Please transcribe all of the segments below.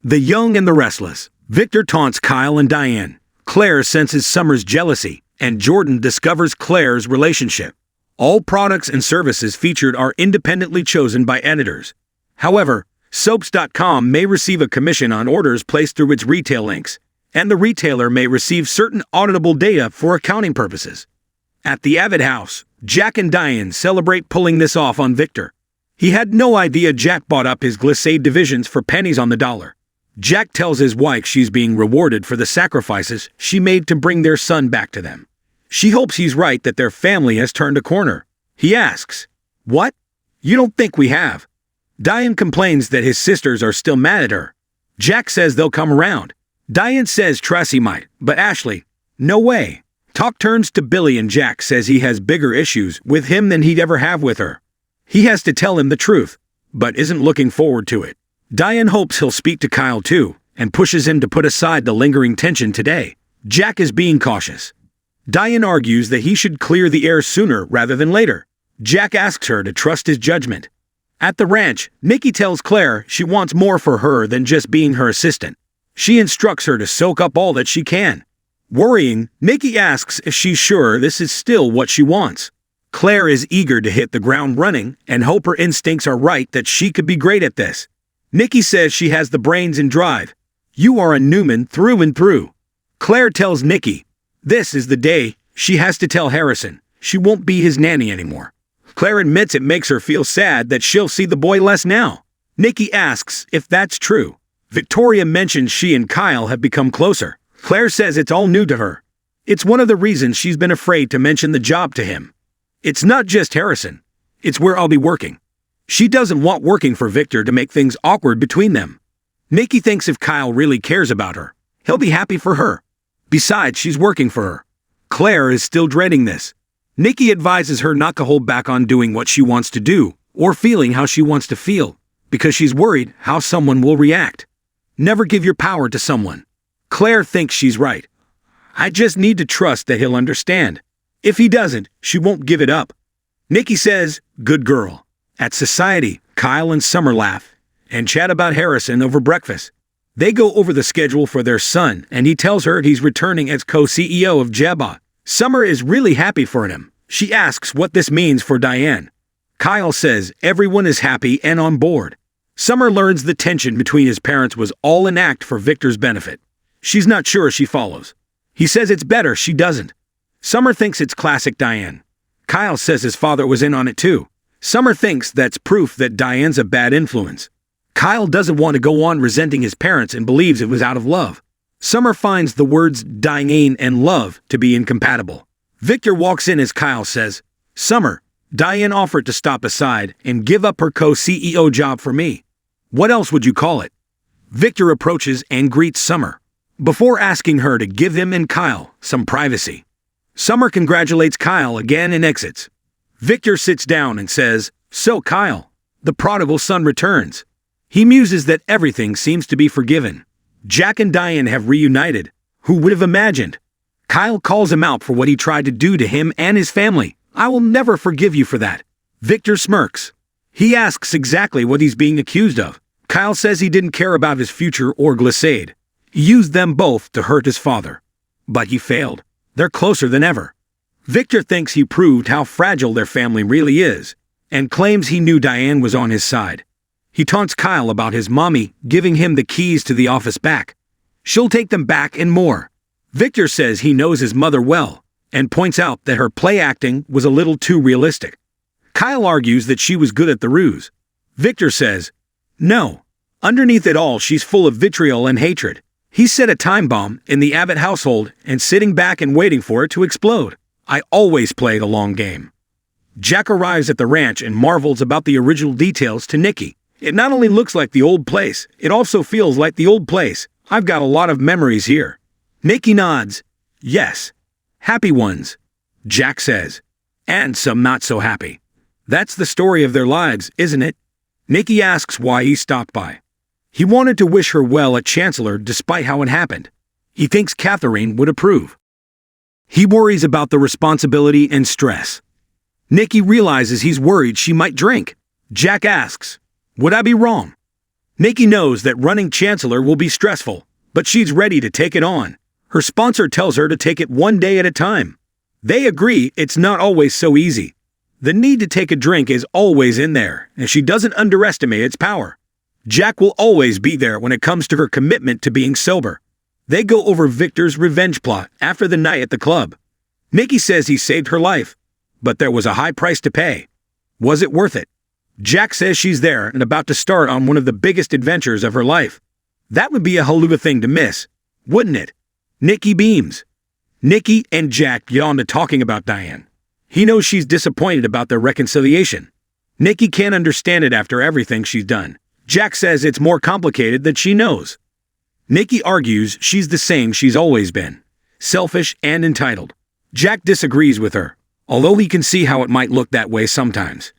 The Young and the Restless. Victor taunts Kyle and Diane. Claire senses Summer's jealousy, and Jordan discovers Claire's relationship. All products and services featured are independently chosen by editors. However, soaps.com may receive a commission on orders placed through its retail links, and the retailer may receive certain auditable data for accounting purposes. At the Avid house, Jack and Diane celebrate pulling this off on Victor. He had no idea Jack bought up his glissade divisions for pennies on the dollar. Jack tells his wife she's being rewarded for the sacrifices she made to bring their son back to them. She hopes he's right that their family has turned a corner. He asks, "What? You don't think we have?" Diane complains that his sisters are still mad at her. Jack says they'll come around. Diane says Tracy might, but Ashley, no way. Talk turns to Billy and Jack says he has bigger issues with him than he'd ever have with her. He has to tell him the truth, but isn't looking forward to it. Diane hopes he'll speak to Kyle too, and pushes him to put aside the lingering tension today. Jack is being cautious. Diane argues that he should clear the air sooner rather than later. Jack asks her to trust his judgment. At the ranch, Nikki tells Claire she wants more for her than just being her assistant. She instructs her to soak up all that she can. Worrying, Nikki asks if she's sure this is still what she wants. Claire is eager to hit the ground running and hope her instincts are right that she could be great at this. Nikki says she has the brains and drive. "You are a Newman through and through." Claire tells Nikki this is the day she has to tell Harrison she won't be his nanny anymore. Claire admits it makes her feel sad that she'll see the boy less now. Nikki asks if that's true. Victoria mentions she and Kyle have become closer. Claire says it's all new to her. It's one of the reasons she's been afraid to mention the job to him. It's not just Harrison. It's where I'll be working. She doesn't want working for Victor to make things awkward between them. Nikki thinks if Kyle really cares about her, he'll be happy for her. Besides, she's working for her. Claire is still dreading this. Nikki advises her not to hold back on doing what she wants to do, or feeling how she wants to feel, because she's worried how someone will react. Never give your power to someone. Claire thinks she's right. I just need to trust that he'll understand. If he doesn't, she won't give it up. Nikki says, "Good girl." At society, Kyle and Summer laugh and chat about Harrison over breakfast. They go over the schedule for their son, and he tells her he's returning as co-CEO of Jabba. Summer is really happy for him. She asks what this means for Diane. Kyle says everyone is happy and on board. Summer learns the tension between his parents was all an act for Victor's benefit. She's not sure she follows. He says it's better she doesn't. Summer thinks it's classic Diane. Kyle says his father was in on it too. Summer thinks that's proof that Diane's a bad influence. Kyle doesn't want to go on resenting his parents and believes it was out of love. Summer finds the words Diane and love to be incompatible. Victor walks in as Kyle says, "Summer, Diane offered to stop aside and give up her co-CEO job for me. What else would you call it?" Victor approaches and greets Summer, before asking her to give him and Kyle some privacy. Summer congratulates Kyle again and exits. Victor sits down and says, "So Kyle, the prodigal son returns." He muses that everything seems to be forgiven. Jack and Diane have reunited. Who would have imagined? Kyle calls him out for what he tried to do to him and his family. "I will never forgive you for that." Victor smirks. He asks exactly what he's being accused of. Kyle says he didn't care about his future or glissade. He used them both to hurt his father. But he failed. They're closer than ever. Victor thinks he proved how fragile their family really is, and claims he knew Diane was on his side. He taunts Kyle about his mommy giving him the keys to the office back. She'll take them back and more. Victor says he knows his mother well, and points out that her play acting was a little too realistic. Kyle argues that she was good at the ruse. Victor says, "No. Underneath it all, she's full of vitriol and hatred." He set a time bomb in the Abbott household and sitting back and waiting for it to explode. "I always play the long game." Jack arrives at the ranch and marvels about the original details to Nikki. "It not only looks like the old place, it also feels like the old place. I've got a lot of memories here." Nikki nods. "Yes. Happy ones," Jack says. "And some not so happy. That's the story of their lives, isn't it?" Nikki asks why he stopped by. He wanted to wish her well at Chancellor despite how it happened. He thinks Catherine would approve. He worries about the responsibility and stress. Nikki realizes he's worried she might drink. Jack asks, "Would I be wrong?" Nikki knows that running Chancellor will be stressful, but she's ready to take it on. Her sponsor tells her to take it one day at a time. They agree it's not always so easy. The need to take a drink is always in there, and she doesn't underestimate its power. Jack will always be there when it comes to her commitment to being sober. They go over Victor's revenge plot after the night at the club. Nikki says he saved her life, but there was a high price to pay. Was it worth it? Jack says she's there and about to start on one of the biggest adventures of her life. That would be a haluva thing to miss, wouldn't it? Nikki beams. Nikki and Jack get on to talking about Diane. He knows she's disappointed about their reconciliation. Nikki can't understand it after everything she's done. Jack says it's more complicated than she knows. Nikki argues she's the same she's always been, selfish and entitled. Jack disagrees with her, although he can see how it might look that way sometimes.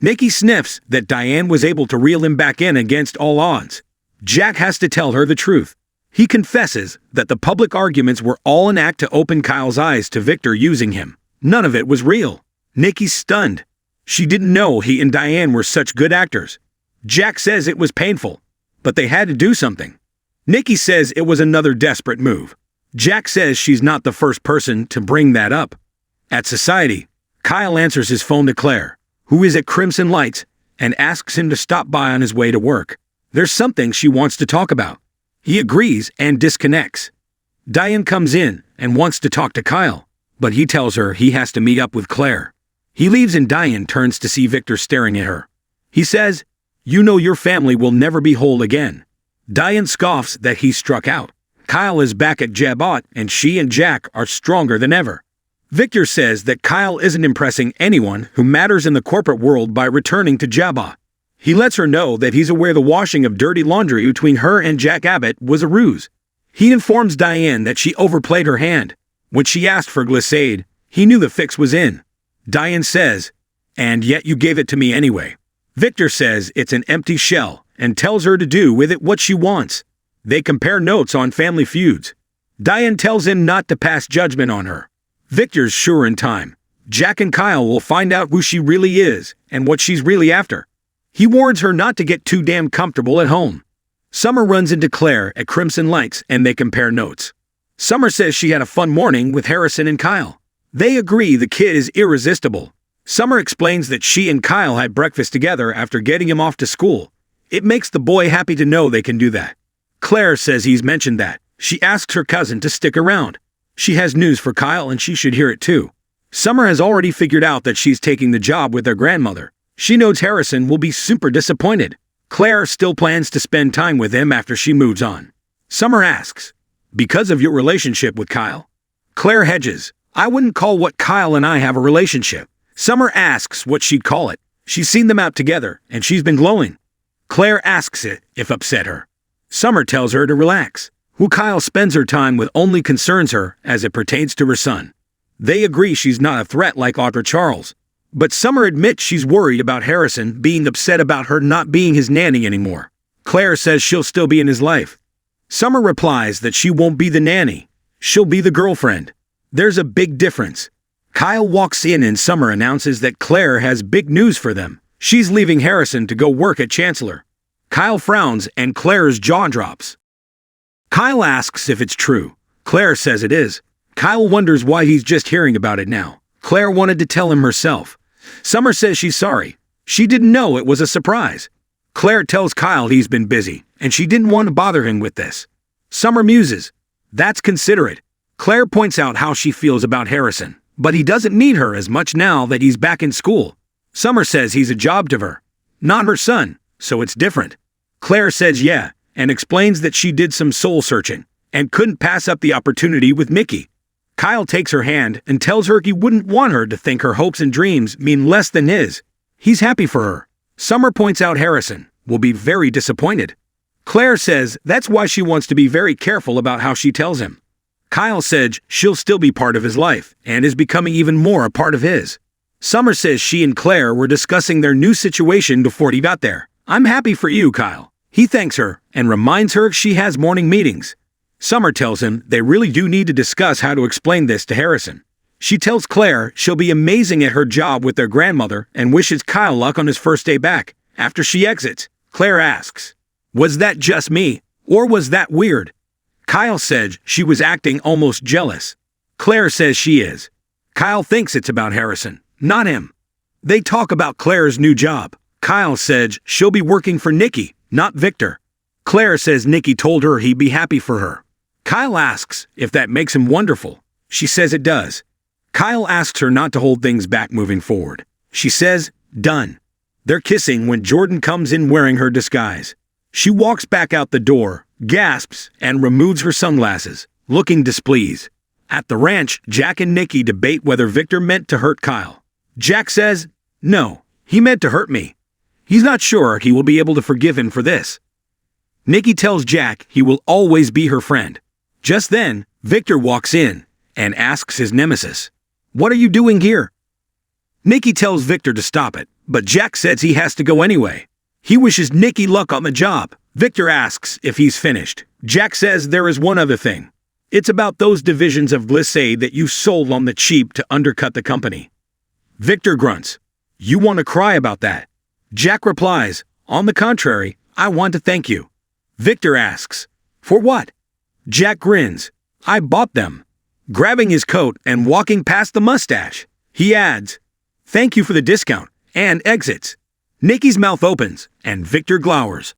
Nikki sniffs that Diane was able to reel him back in against all odds. Jack has to tell her the truth. He confesses that the public arguments were all an act to open Kyle's eyes to Victor using him. None of it was real. Nikki's stunned. She didn't know he and Diane were such good actors. Jack says it was painful, but they had to do something. Nikki says it was another desperate move. Jack says she's not the first person to bring that up. At Society, Kyle answers his phone to Claire, who is at Crimson Lights, and asks him to stop by on his way to work. There's something she wants to talk about. He agrees and disconnects. Diane comes in and wants to talk to Kyle, but he tells her he has to meet up with Claire. He leaves and Diane turns to see Victor staring at her. He says, "You know your family will never be whole again." Diane scoffs that he struck out. Kyle is back at Jabot and she and Jack are stronger than ever. Victor says that Kyle isn't impressing anyone who matters in the corporate world by returning to Jabot. He lets her know that he's aware the washing of dirty laundry between her and Jack Abbott was a ruse. He informs Diane that she overplayed her hand. When she asked for Glissade, he knew the fix was in. Diane says, "And yet you gave it to me anyway." Victor says it's an empty shell and tells her to do with it what she wants. They compare notes on family feuds. Diane tells him not to pass judgment on her. Victor's sure in time. Jack and Kyle will find out who she really is and what she's really after. He warns her not to get too damn comfortable at home. Summer runs into Claire at Crimson Lights and they compare notes. Summer says she had a fun morning with Harrison and Kyle. They agree the kid is irresistible. Summer explains that she and Kyle had breakfast together after getting him off to school. It makes the boy happy to know they can do that. Claire says he's mentioned that. She asks her cousin to stick around. She has news for Kyle and she should hear it too. Summer has already figured out that she's taking the job with their grandmother. She knows Harrison will be super disappointed. Claire still plans to spend time with him after she moves on. Summer asks, "Because of your relationship with Kyle?" Claire hedges. "I wouldn't call what Kyle and I have a relationship." Summer asks what she'd call it. She's seen them out together and she's been glowing. Claire asks it if upset her. Summer tells her to relax. Who Kyle spends her time with only concerns her as it pertains to her son. They agree she's not a threat like Audra Charles. But Summer admits she's worried about Harrison being upset about her not being his nanny anymore. Claire says she'll still be in his life. Summer replies that she won't be the nanny. She'll be the girlfriend. There's a big difference. Kyle walks in and Summer announces that Claire has big news for them. She's leaving Harrison to go work at Chancellor. Kyle frowns and Claire's jaw drops. Kyle asks if it's true. Claire says it is. Kyle wonders why he's just hearing about it now. Claire wanted to tell him herself. Summer says she's sorry. She didn't know it was a surprise. Claire tells Kyle he's been busy, and she didn't want to bother him with this. Summer muses. That's considerate. Claire points out how she feels about Harrison, but he doesn't need her as much now that he's back in school. Summer says he's a job to her, not her son, so it's different. Claire says yeah, and explains that she did some soul searching, and couldn't pass up the opportunity with Nikki. Kyle takes her hand and tells her he wouldn't want her to think her hopes and dreams mean less than his. He's happy for her. Summer points out Harrison will be very disappointed. Claire says that's why she wants to be very careful about how she tells him. Kyle says she'll still be part of his life and is becoming even more a part of his. Summer says she and Claire were discussing their new situation before he got there. I'm happy for you, Kyle. He thanks her and reminds her she has morning meetings. Summer tells him they really do need to discuss how to explain this to Harrison. She tells Claire she'll be amazing at her job with their grandmother and wishes Kyle luck on his first day back. After she exits, Claire asks, Was that just me, or was that weird? Kyle said she was acting almost jealous. Claire says she is. Kyle thinks it's about Harrison, not him. They talk about Claire's new job. Kyle said she'll be working for Nikki, not Victor. Claire says Nikki told her he'd be happy for her. Kyle asks if that makes him wonderful. She says it does. Kyle asks her not to hold things back moving forward. She says, done. They're kissing when Jordan comes in wearing her disguise. She walks back out the door, gasps, and removes her sunglasses, looking displeased. At the ranch, Jack and Nikki debate whether Victor meant to hurt Kyle. Jack says, no, he meant to hurt me. He's not sure he will be able to forgive him for this. Nikki tells Jack he will always be her friend. Just then, Victor walks in and asks his nemesis, "What are you doing here?" Nikki tells Victor to stop it, but Jack says he has to go anyway. He wishes Nikki luck on the job. Victor asks if he's finished. Jack says there is one other thing. It's about those divisions of Glissade that you sold on the cheap to undercut the company. Victor grunts. You want to cry about that? Jack replies, on the contrary, I want to thank you. Victor asks, for what? Jack grins. I bought them. Grabbing his coat and walking past the mustache, he adds, thank you for the discount, and exits. Nikki's mouth opens, and Victor glowers.